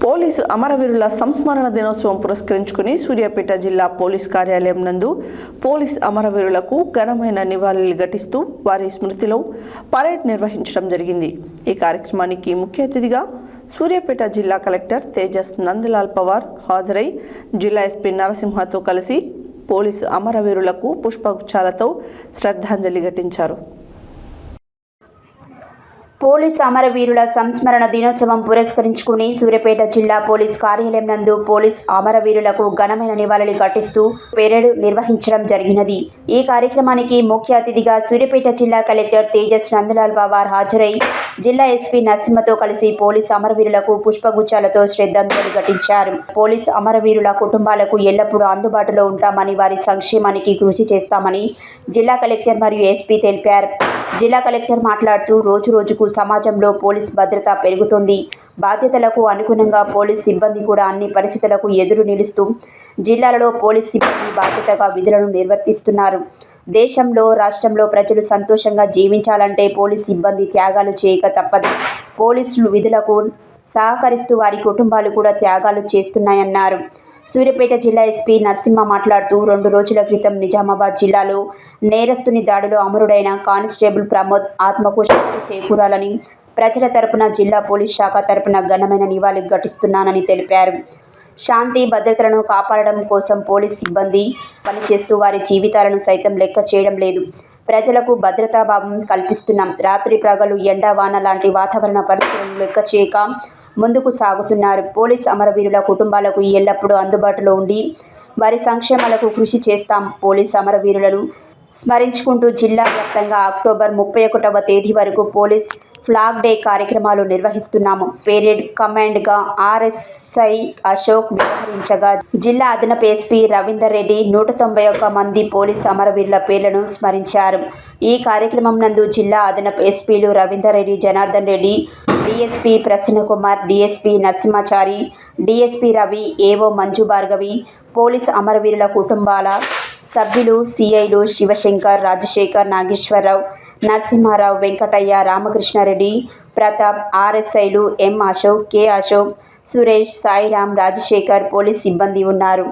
Police అమరవీరుల సంస్మరణ దినోత్సవం పురస్కరించుకుని సూర్యాపేట జిల్లా పోలీస్ కార్యాలయం నందు పోలీస్ అమరవీరులకు ఘనమైన నివాళులు ఘటిస్తూ వారి స్మృతిలో పరేడ్ నిర్వహించడం జరిగింది। ఈ కార్యక్రమానికి ముఖ్య అతిథిగా సూర్యాపేట జిల్లా కలెక్టర్ తేజస్ నందలాల్ పవార్ హాజరై జిల్లా ఎస్పీ నరసింహతో కలిసి పోలీసు అమరవీరులకు పుష్పగుచ్చాలతో శ్రద్ధాంజలి ఘటించారు। పోలీస్ అమరవీరుల సంస్మరణ దినోత్సవం పురస్కరించుకుని సూర్యాపేట జిల్లా పోలీస్ కార్యాలయం నందు పోలీస్ అమరవీరులకు ఘనమైన నివాళులు ఘటిస్తూ పెరేడ్ నిర్వహించడం జరిగినది। ఈ కార్యక్రమానికి ముఖ్య అతిథిగా సూర్యాపేట జిల్లా కలెక్టర్ తేజస్ నందలాల్ పవార్ హాజరై జిల్లా ఎస్పీ నరసింహతో కలిసి పోలీస్ అమరవీరులకు పుష్పగుచ్చాలతో శ్రద్ధాంజలి ఘటించారు। పోలీస్ అమరవీరుల కుటుంబాలకు ఎల్లప్పుడూ అందుబాటులో ఉంటామని, వారి సంక్షేమానికి కృషి చేస్తామని జిల్లా కలెక్టర్ మరియు ఎస్పీ తెలిపారు। జిల్లా కలెక్టర్ మాట్లాడుతూ రోజు రోజుకు సమాజంలో పోలీస్ భద్రత పెరుగుతుంది। బాధ్యతలకు అనుగుణంగా పోలీస్ సిబ్బంది కూడా అన్ని పరిస్థితులకు ఎదురు నిలుస్తూ జిల్లాలలో పోలీస్ సిబ్బంది బాధ్యతగా విధులను నిర్వర్తిస్తున్నారు। దేశంలో రాష్ట్రంలో ప్రజలు సంతోషంగా జీవించాలంటే పోలీస్ సిబ్బంది త్యాగాలు చేయక తప్పదు। పోలీసులు విధులకు సహకరిస్తూ వారి కుటుంబాలు కూడా త్యాగాలు చేస్తున్నాయన్నారు। సూర్యాపేట జిల్లా ఎస్పీ నరసింహ మాట్లాడుతూ 2 రోజుల క్రితం నిజామాబాద్ జిల్లాలో నేరస్తుని దాడిలో అమరుడైన కానిస్టేబుల్ ప్రమోద్ ఆత్మకు శాంతి చేకూరాలని ప్రజల తరపున జిల్లా పోలీస్ శాఖ తరపున ఘనమైన నివాళులు ఘటిస్తున్నానని తెలిపారు। శాంతి భద్రతలను కాపాడడం కోసం పోలీస్ సిబ్బంది పనిచేస్తూ వారి జీవితాలను సైతం లెక్క చేయడం లేదు। ప్రజలకు భద్రతాభావం కల్పిస్తున్నాం। రాత్రి ప్రగలు ఎండ వాన లాంటి వాతావరణ పరిస్థితులను లెక్క చేయక ముందుకు సాగుతున్నారు। పోలీస్ అమరవీరుల కుటుంబాలకు ఎల్లప్పుడూ అందుబాటులో ఉండి వారి సంక్షేమాలకు కృషి చేస్తాం। పోలీస్ అమరవీరులను స్మరించుకుంటూ జిల్లా వ్యాప్తంగా అక్టోబర్ 31వ తేదీ వరకు పోలీస్ ఫ్లాగ్ డే కార్యక్రమాలు నిర్వహిస్తున్నాము। పెరేడ్ కమాండ్గా ఆర్ఎస్ఐ అశోక్ వ్యవహరించగా జిల్లా అదనపు ఎస్పీ రవీందర్ రెడ్డి 191 మంది పోలీస్ అమరవీరుల పేర్లను స్మరించారు। ఈ కార్యక్రమం నందు జిల్లా అదనపు ఎస్పీలు Ravinder Reddy, Janardhan Reddy, DSP Prasanna Kumar, DSP Narasimhachari, DSP Ravi, AO Manju Bhargavi, police అమరవీరుల కుటుంబాల సభ్యులు సిఐలు శివశంకర్, రాజశేఖర్, నాగేశ్వరరావు, నరసింహారావు, వెంకటయ్య, రామకృష్ణారెడ్డి, ప్రతాప్, ఆర్ఎస్ఐలు M Ashok, K Ashok, Suresh, Sairam, Rajasekhar, police సిబ్బంది ఉన్నారు।